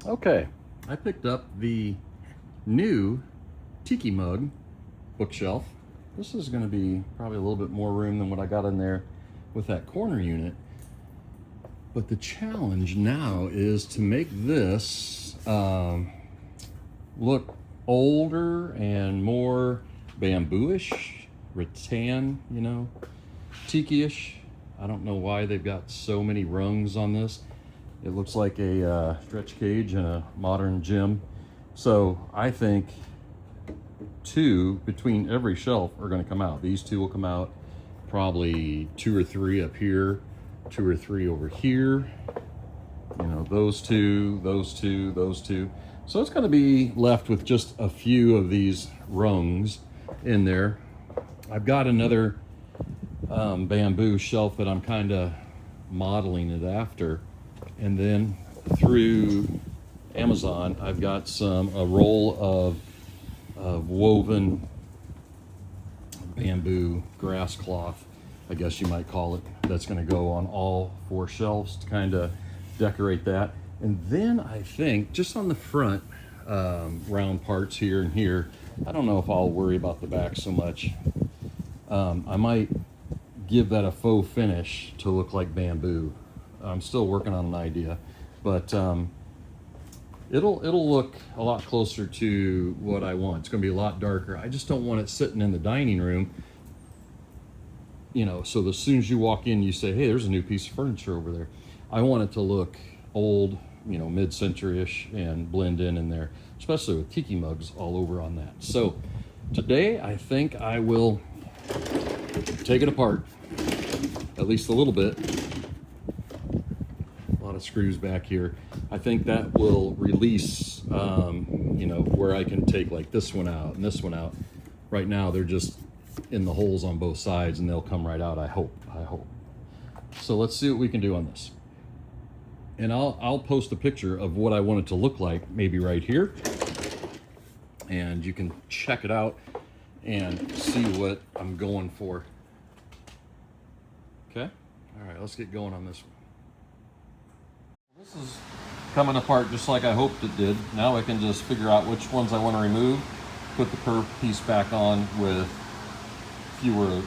Okay, I picked up the new Tiki Mug bookshelf. This is going to be probably a little bit more room than what I got in there with that corner unit. But the challenge now is to make this look older and more bamboo-ish, rattan, you know, tiki-ish. I don't know why they've got so many rungs on this. It looks like a stretch cage in a modern gym. So I think two between every shelf are going to come out. These two will come out, probably 2 or 3 up here, 2 or 3 over here. You know, those two, those two, those two. So it's going to be left with just a few of these rungs in there. I've got another bamboo shelf that I'm kind of modeling it after. And then through Amazon, I've got a roll of woven bamboo grass cloth, I guess you might call it, that's going to go on all 4 shelves to kind of decorate that. And then I think just on the front round parts here and here, I don't know if I'll worry about the back so much. I might give that a faux finish to look like bamboo. I'm still working on an idea, but it'll look a lot closer to what I want. It's going to be a lot darker. I just don't want it sitting in the dining room, you know, so as soon as you walk in, you say, hey, there's a new piece of furniture over there. I want it to look old, you know, mid-century-ish and blend in there, especially with tiki mugs all over on that. So today, I think I will take it apart, at least a little bit. A lot of screws back here. I think that will release, you know, where I can take like this one out and this one out. Right now, they're just in the holes on both sides and they'll come right out, I hope. So let's see what we can do on this. And I'll post a picture of what I want it to look like, maybe right here. And you can check it out and see what I'm going for. Okay? All right, let's get going on this one. This is coming apart just like I hoped it did. Now I can just figure out which ones I want to remove, put the curved piece back on with fewer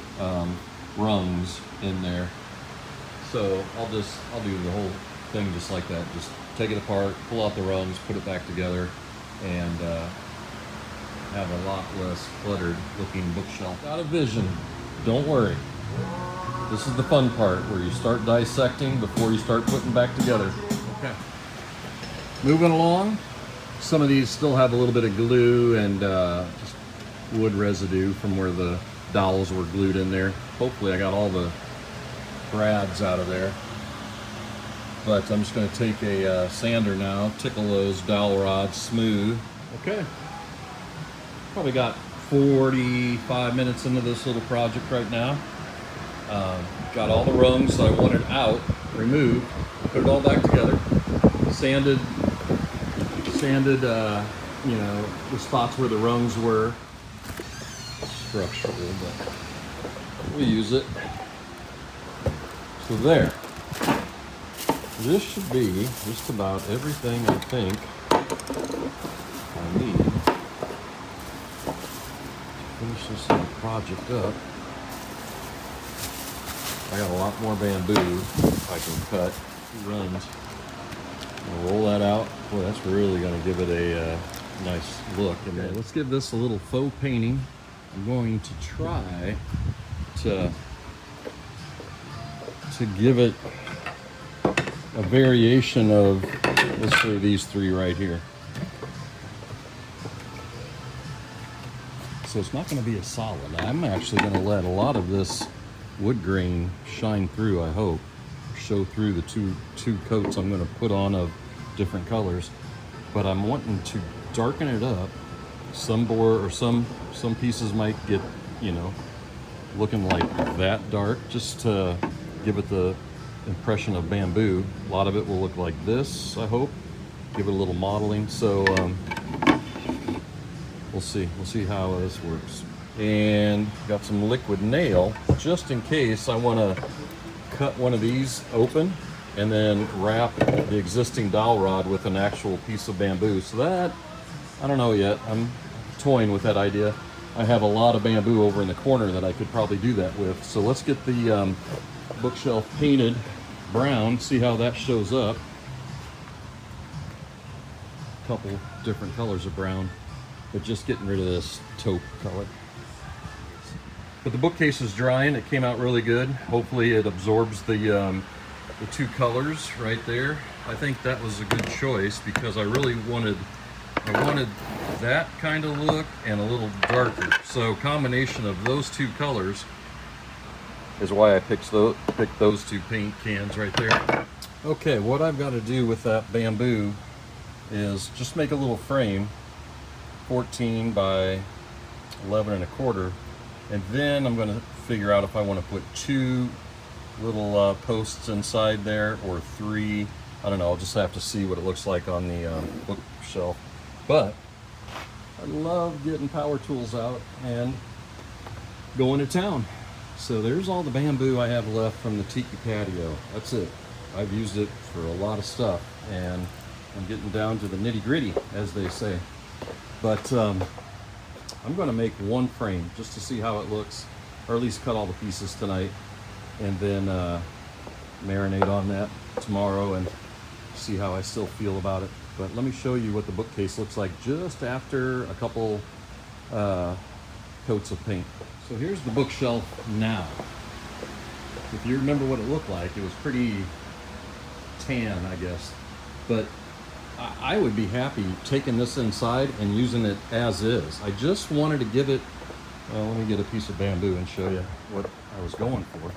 rungs in there. So I'll do the whole thing just like that. Just take it apart, pull out the rungs, put it back together, and have a lot less cluttered looking bookshelf. Got a vision, don't worry. This is the fun part where you start dissecting before you start putting back together. Okay. Moving along, some of these still have a little bit of glue and just wood residue from where the dowels were glued in there. Hopefully I got all the brads out of there. But I'm just going to take a sander now, tickle those dowel rods smooth. Okay. Probably got 45 minutes into this little project right now. Got all the rungs I wanted out, removed, put it all back together, sanded, you know, the spots where the rungs were. Structural, but we use it. So there. This should be just about everything I think I need to finish this little project up. I got a lot more bamboo I can cut. 2 runs. I'm gonna roll that out. Boy, that's really gonna give it a nice look. And then let's give this a little faux painting. I'm going to try to give it a variation of, let's say, these 3 right here. So it's not going to be a solid. I'm actually going to let a lot of this wood grain shine through, I hope, show through the two coats I'm going to put on of different colors. But I'm wanting to darken it up. Some board or some pieces might get, you know, looking like that dark, just to give it the impression of bamboo. A lot of it will look like this, I hope. Give it a little modeling. So we'll see how this works. And got some liquid nail just in case I want to cut one of these open and then wrap the existing dowel rod with an actual piece of bamboo. So that, I don't know yet. I'm toying with that idea. I have a lot of bamboo over in the corner that I could probably do that with. So let's get the bookshelf painted brown, see how that shows up. A couple different colors of brown, but just getting rid of this taupe color. But the bookcase is drying. It came out really good. Hopefully it absorbs the two colors right there. I think that was a good choice because I really wanted that kind of look and a little darker. So combination of those two colors is why I picked those two paint cans right there. Okay, what I've got to do with that bamboo is just make a little frame, 14 by 11 1/4, and then I'm going to figure out if I want to put 2 little posts inside there or 3. I don't know, I'll just have to see what it looks like on the bookshelf. But I love getting power tools out and going to town. So there's all the bamboo I have left from the Tiki patio. That's it. I've used it for a lot of stuff, and I'm getting down to the nitty-gritty, as they say. But I'm going to make one frame just to see how it looks, or at least cut all the pieces tonight, and then marinate on that tomorrow and see how I still feel about it. But let me show you what the bookcase looks like just after a couple coats of paint. So here's the bookshelf now. If you remember what it looked like, it was pretty tan, I guess. But I would be happy taking this inside and using it as is. I just wanted to give it, well, let me get a piece of bamboo and show you what I was going for.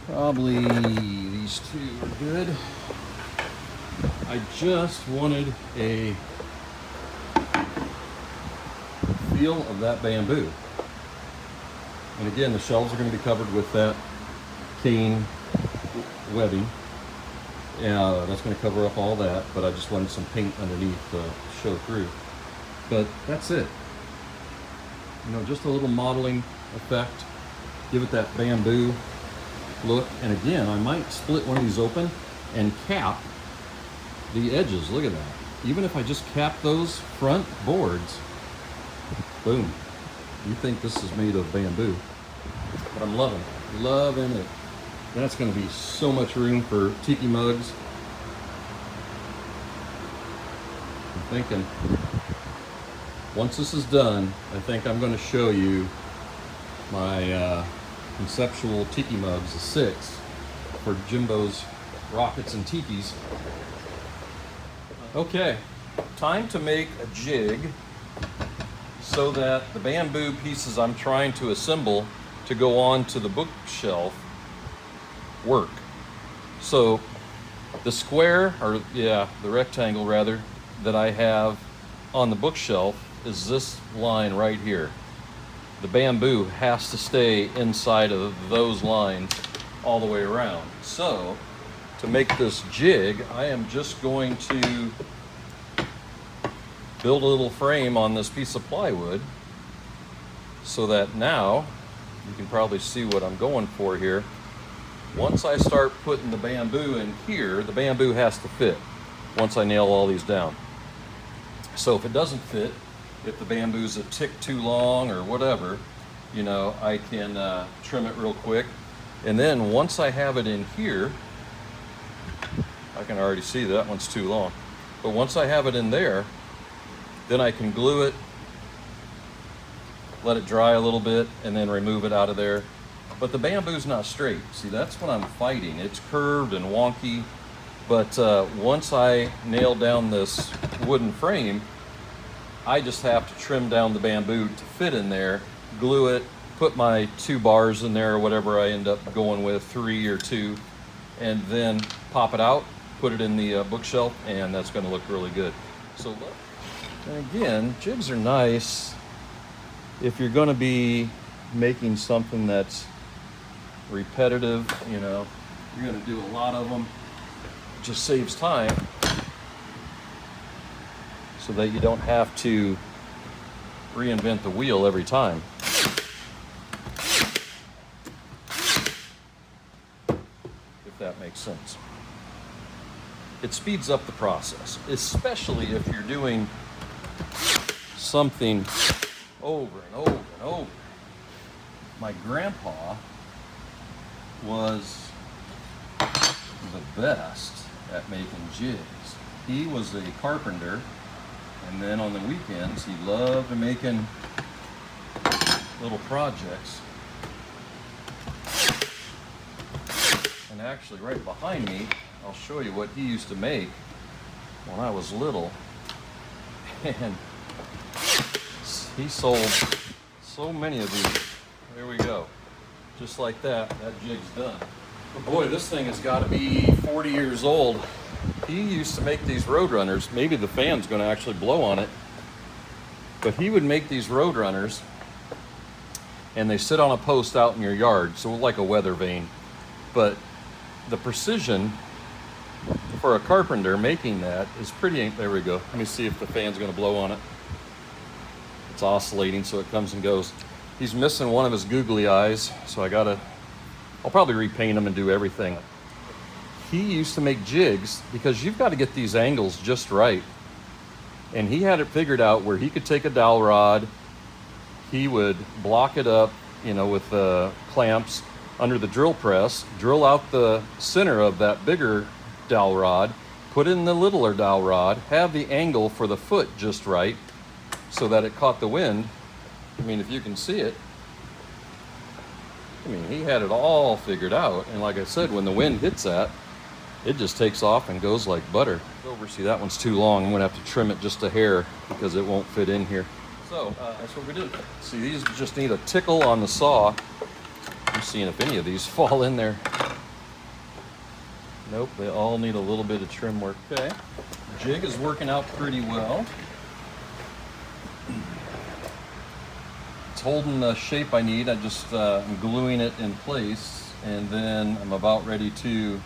Probably these two are good. I just wanted a feel of that bamboo. And again, the shelves are going to be covered with that cane webbing. Yeah, that's going to cover up all that, but I just wanted some paint underneath to show through. But that's it. You know, just a little modeling effect. Give it that bamboo look. And again, I might split one of these open and cap the edges. Look at that. Even if I just cap those front boards, boom. You think this is made of bamboo. But I'm loving it. That's going to be so much room for Tiki mugs. I'm thinking, once this is done, I think I'm going to show you my conceptual Tiki mugs, the 6 for Jimbo's Rockets and Tikis. Okay, time to make a jig so that the bamboo pieces I'm trying to assemble to go on to the bookshelf work. So the square, or yeah, the rectangle rather, that I have on the bookshelf is this line right here. The bamboo has to stay inside of those lines all the way around. So to make this jig, I am just going to build a little frame on this piece of plywood so that now you can probably see what I'm going for here. Once I start putting the bamboo in here, the bamboo has to fit once I nail all these down. So if it doesn't fit, if the bamboo's a tick too long or whatever, you know, I can trim it real quick. And then once I have it in here, I can already see that one's too long. But once I have it in there, then I can glue it, let it dry a little bit, and then remove it out of there. But the bamboo's not straight. See, that's what I'm fighting. It's curved and wonky. But once I nail down this wooden frame, I just have to trim down the bamboo to fit in there, glue it, put my 2 bars in there or whatever I end up going with, 3 or 2, and then pop it out, put it in the bookshelf, and that's going to look really good. So, and again, jigs are nice if you're going to be making something that's repetitive, you know, you're going to do a lot of them. It just saves time so that you don't have to reinvent the wheel every time. If that makes sense. it speeds up the process, especially if you're doing something over and over and over. My grandpa was the best at making jigs. He was a carpenter, and then on the weekends he loved making little projects. And actually right behind me, I'll show you what he used to make when I was little. And he sold so many of these. There we go. Just like that, that jig's done. But boy, this thing has got to be 40 years old. He used to make these Roadrunners. Maybe the fan's going to actually blow on it. But he would make these Roadrunners, and they sit on a post out in your yard, so like a weather vane. But the precision for a carpenter making that is pretty. There we go. Let me see if the fan's going to blow on it. It's oscillating, so it comes and goes. He's missing one of his googly eyes, so I'll probably repaint him and do everything. He used to make jigs because you've got to get these angles just right. And he had it figured out where he could take a dowel rod, he would block it up, with clamps under the drill press, drill out the center of that bigger dowel rod, put in the littler dowel rod, have the angle for the foot just right so that it caught the wind. I mean, if you can see it, he had it all figured out. And like I said, when the wind hits that, it just takes off and goes like butter. Over, see, that one's too long. I'm gonna have to trim it just a hair because it won't fit in here. So that's what we did. See, these just need a tickle on the saw. I'm seeing if any of these fall in there. Nope, they all need a little bit of trim work. Okay, jig is working out pretty well. It's holding the shape I need. I just I'm gluing it in place, and then I'm about ready to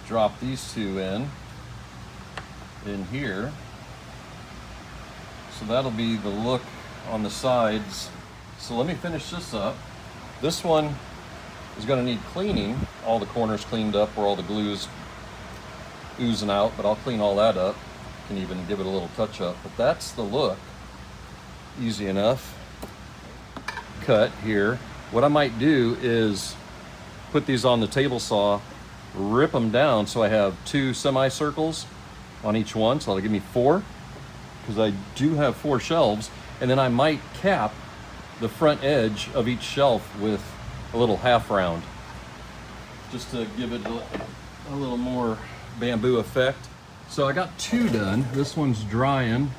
drop these two in here. So that'll be the look on the sides. So let me finish this up. This one is going to need cleaning. All the corners cleaned up where all the glue's oozing out, but I'll clean all that up. Can even give it a little touch up. But that's the look. Easy enough. Cut here. What I might do is put these on the table saw, rip them down so I have 2 semicircles on each one, so that'll give me 4, because I do have 4 shelves, and then I might cap the front edge of each shelf with a little half round, just to give it a little more bamboo effect. So I got 2 done. This one's drying.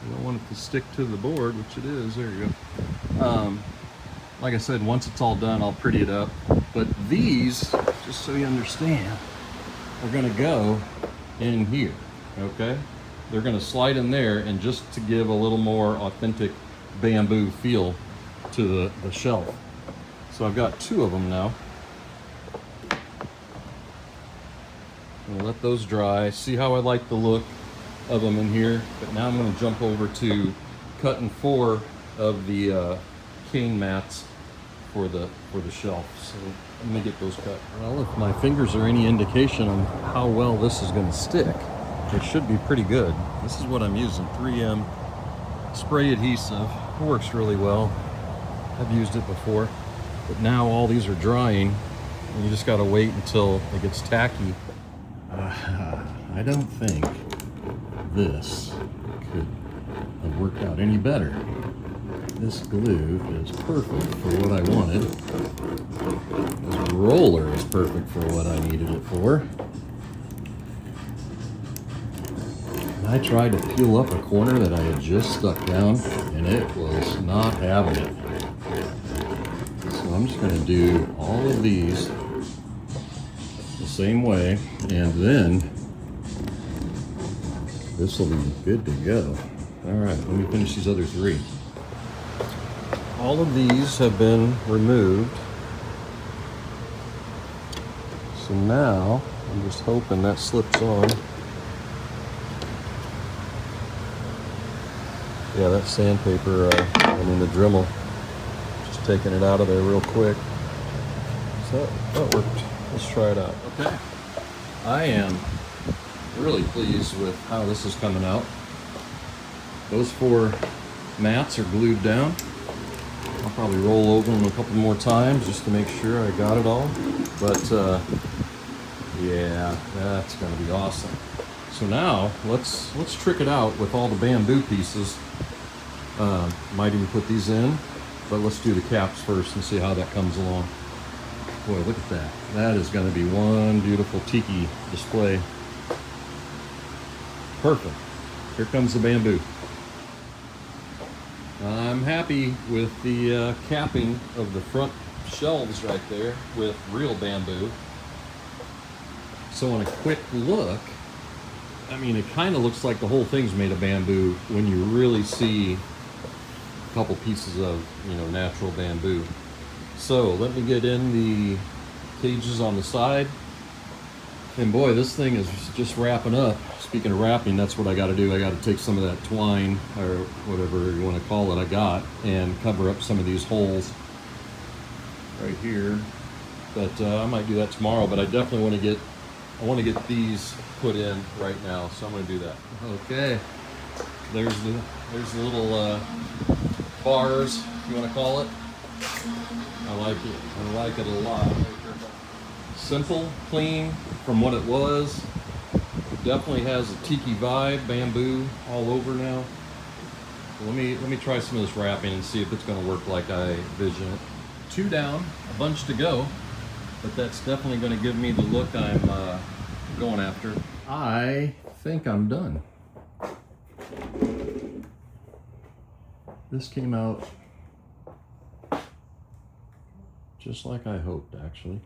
I don't want it to stick to the board, which it is. There you go. Like I said, once it's all done, I'll pretty it up. But these, just so you understand, are gonna go in here, okay? They're gonna slide in there, and just to give a little more authentic bamboo feel to the shelf. So I've got 2 of them now. I'm gonna let those dry, see how I like the look of them in here. But now I'm gonna jump over to cutting 4 of the cane mats for the shelf. So let me get those cut. Well, if my fingers are any indication on how well this is going to stick, it should be pretty good. This is what I'm using, 3M spray adhesive. It works really well. I've used it before, but now all these are drying, and you just got to wait until it gets tacky. I don't think this could have worked out any better. This glue is perfect for what I wanted. This roller is perfect for what I needed it for. And I tried to peel up a corner that I had just stuck down, and it was not having it. So I'm just going to do all of these the same way, and then this will be good to go. All right, let me finish these other 3. All of these have been removed. So now I'm just hoping that slips on. Yeah, that sandpaper, the Dremel, just taking it out of there real quick. So that worked. Let's try it out. Okay. I am really pleased with how this is coming out. Those 4 mats are glued down. I'll probably roll over them a couple more times just to make sure I got it all. But yeah, that's gonna be awesome. So now let's trick it out with all the bamboo pieces. Might even put these in, but let's do the caps first and see how that comes along. Boy, look at that. That is gonna be one beautiful tiki display. Perfect. Here comes the bamboo. I'm happy with the capping of the front shelves right there with real bamboo. So on a quick look, I mean, it kind of looks like the whole thing's made of bamboo when you really see a couple pieces of, you know, natural bamboo. So let me get in the cages on the side. And boy, this thing is just wrapping up. Speaking of wrapping, that's what I got to do. I got to take some of that twine, or whatever you want to call it, I got, and cover up some of these holes right here. But I might do that tomorrow. But I definitely want to get these put in right now, so I'm going to do that. Okay, there's the little bars, if you want to call it. I like it. I like it a lot. Simple, clean from what it was. Definitely has a tiki vibe, bamboo all over now. So let me try some of this wrapping and see if it's going to work like I envision it. 2 down, a bunch to go, but that's definitely going to give me the look I'm going after. I think I'm done. This came out just like I hoped, actually.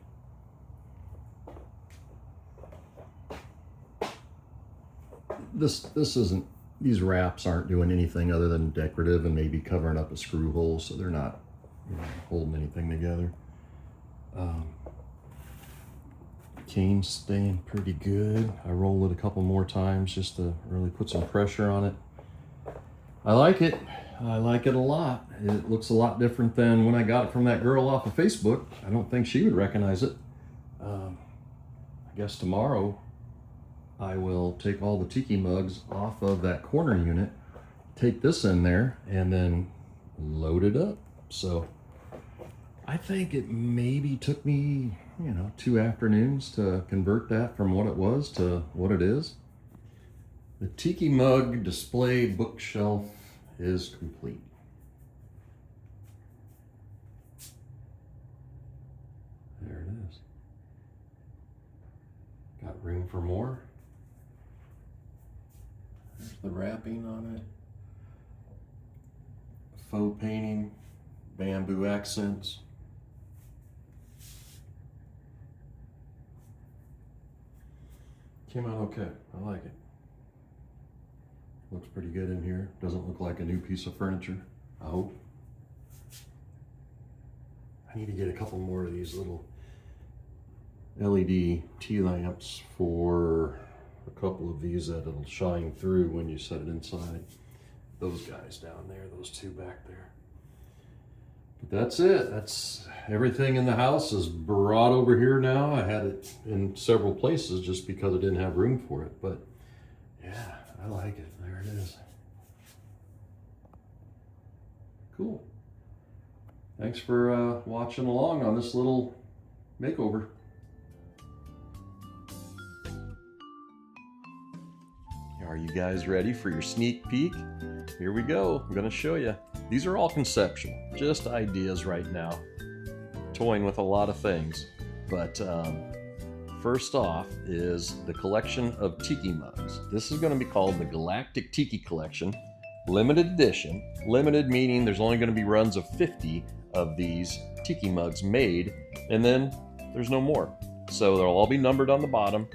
This isn't, these wraps aren't doing anything other than decorative and maybe covering up a screw hole, so they're not, you know, holding anything together. Cane's staying pretty good. I rolled it a couple more times just to really put some pressure on it. I like it. I like it a lot. It looks a lot different than when I got it from that girl off of Facebook. I don't think she would recognize it. I guess tomorrow I will take all the tiki mugs off of that corner unit, take this in there, and then load it up. So I think it maybe took me, you know, 2 afternoons to convert that from what it was to what it is. The Tiki Mug display bookshelf is complete. There it is. Got room for more. There's the wrapping on it. Faux painting, bamboo accents. Came out okay. I like it. Looks pretty good in here. Doesn't look like a new piece of furniture, I hope. I need to get a couple more of these little LED tea lamps for a couple of these that it'll shine through when you set it inside. Those guys down there, those 2 back there. But that's it. That's everything in the house is brought over here now. I had it in several places just because I didn't have room for it. But yeah, I like it. There it is. Cool. Thanks for watching along on this little makeover. Are you guys ready for your sneak peek? Here we go. I'm going to show you. These are all conceptual, just ideas right now. Toying with a lot of things. But first off is the collection of tiki mugs. This is going to be called the Galactic Tiki Collection. Limited edition. Limited meaning there's only going to be runs of 50 of these tiki mugs made, and then there's no more. So they'll all be numbered on the bottom.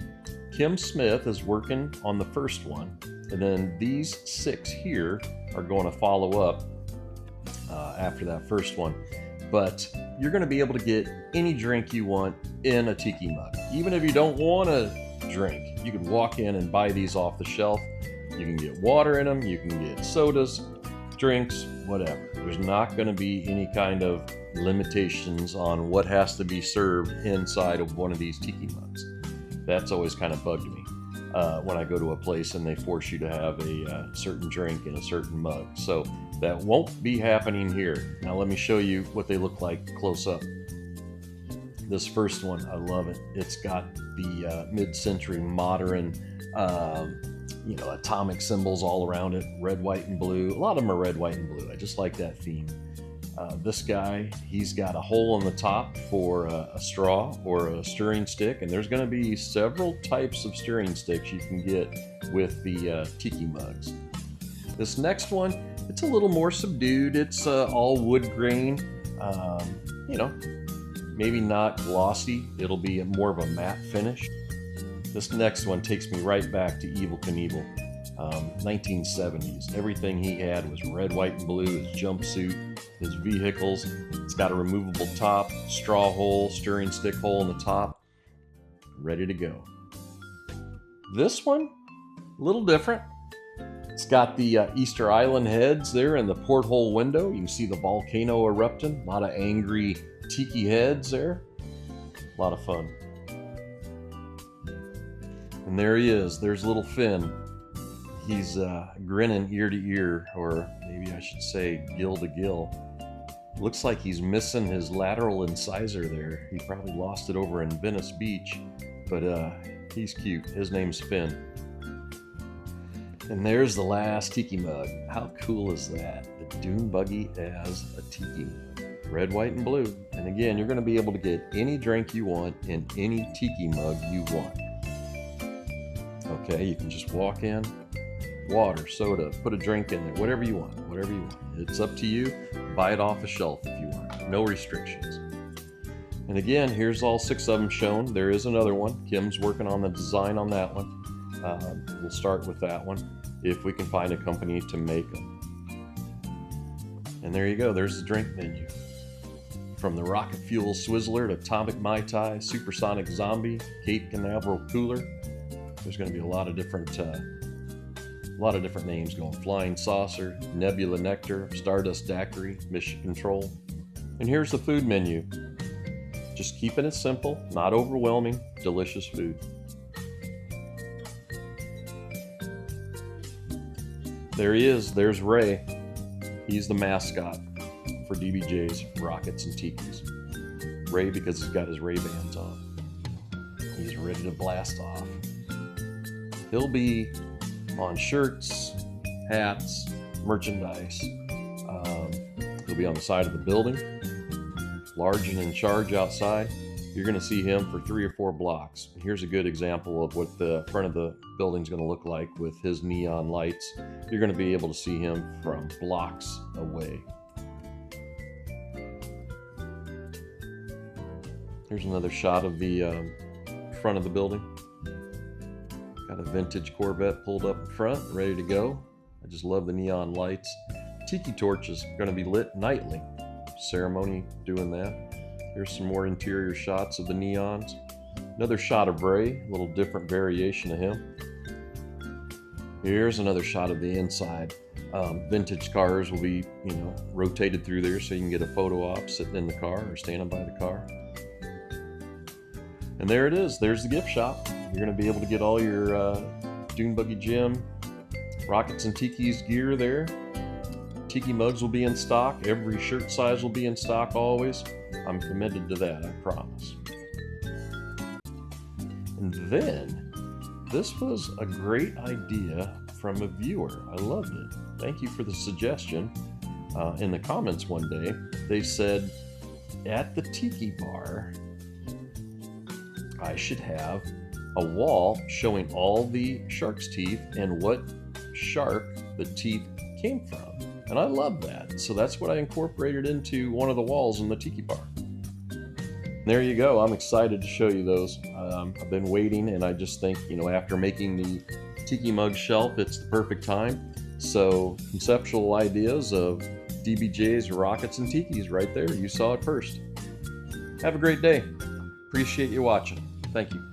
Kim Smith is working on the first one, and then these 6 here are going to follow up after that first one. But you're going to be able to get any drink you want in a tiki mug. Even if you don't want a drink, you can walk in and buy these off the shelf. You can get water in them, you can get sodas, drinks, whatever. There's not going to be any kind of limitations on what has to be served inside of one of these tiki mugs. That's always kind of bugged me. when I go to a place and they force you to have a certain drink in a certain mug. So that won't be happening here. Now let me show you what they look like close up. This first one, I love it. It's got the mid-century modern, atomic symbols all around it, red, white, and blue. A lot of them are red, white, and blue. I just like that theme. This guy, he's got a hole in the top for a straw or a stirring stick, and there's going to be several types of stirring sticks you can get with the Tiki mugs. This next one, it's a little more subdued. It's all wood grain, maybe not glossy. It'll be more of a matte finish. This next one takes me right back to Evel Knievel, 1970s. Everything he had was red, white, and blue. His jumpsuit, his vehicles. It's got a removable top, straw hole, stirring stick hole in the top. Ready to go. This one, a little different. It's got the Easter Island heads there in the porthole window. You can see the volcano erupting. A lot of angry tiki heads there. A lot of fun. And there he is. There's little Finn. He's grinning ear to ear, or maybe I should say gill to gill. Looks like he's missing his lateral incisor there. He probably lost it over in Venice Beach, but he's cute. His name's Finn. And there's the last Tiki mug. How cool is that? The dune buggy as a Tiki. Red, white, and blue. And again, you're going to be able to get any drink you want in any Tiki mug you want. Okay, you can just walk in, water, soda, put a drink in there, whatever you want, whatever you want. It's up to you. Buy it off the shelf if you want. No restrictions. And again, here's all 6 of them shown. There is another one. Kim's working on the design on that one. We'll start with that one if we can find a company to make them. And there you go. There's the drink menu. From the Rocket Fuel Swizzler to Atomic Mai Tai, Supersonic Zombie, Cape Canaveral Cooler. There's going to be a lot of different names going. Flying Saucer, Nebula Nectar, Stardust Daiquiri, Mission Control. And here's the food menu. Just keeping it simple, not overwhelming, delicious food. There he is. There's Ray. He's the mascot for DBJ's Rockets and Tikis. Ray because he's got his Ray-Bans on. He's ready to blast off. He'll be on shirts, hats, merchandise. He'll be on the side of the building, large and in charge outside. You're going to see him for 3 or 4 blocks. Here's a good example of what the front of the building's going to look like with his neon lights. You're going to be able to see him from blocks away. Here's another shot of the front of the building. Got a vintage Corvette pulled up in front, ready to go. I just love the neon lights. Tiki torch is going to be lit nightly. Ceremony doing that. Here's some more interior shots of the neons. Another shot of Ray, a little different variation of him. Here's another shot of the inside. Vintage cars will be, rotated through there so you can get a photo op sitting in the car or standing by the car. And there it is. There's the gift shop. You're going to be able to get all your Dune Buggy Gym, Rockets and Tiki's gear there. Tiki mugs will be in stock. Every shirt size will be in stock always. I'm committed to that, I promise. And then, this was a great idea from a viewer. I loved it. Thank you for the suggestion. In the comments one day, they said, at the Tiki bar, I should have a wall showing all the shark's teeth and what shark the teeth came from. And I love that. So that's what I incorporated into one of the walls in the Tiki bar. There you go. I'm excited to show you those. I've been waiting, and I just think, after making the Tiki mug shelf, it's the perfect time. So conceptual ideas of DBJ's Rockets and Tikis right there. You saw it first. Have a great day. Appreciate you watching. Thank you.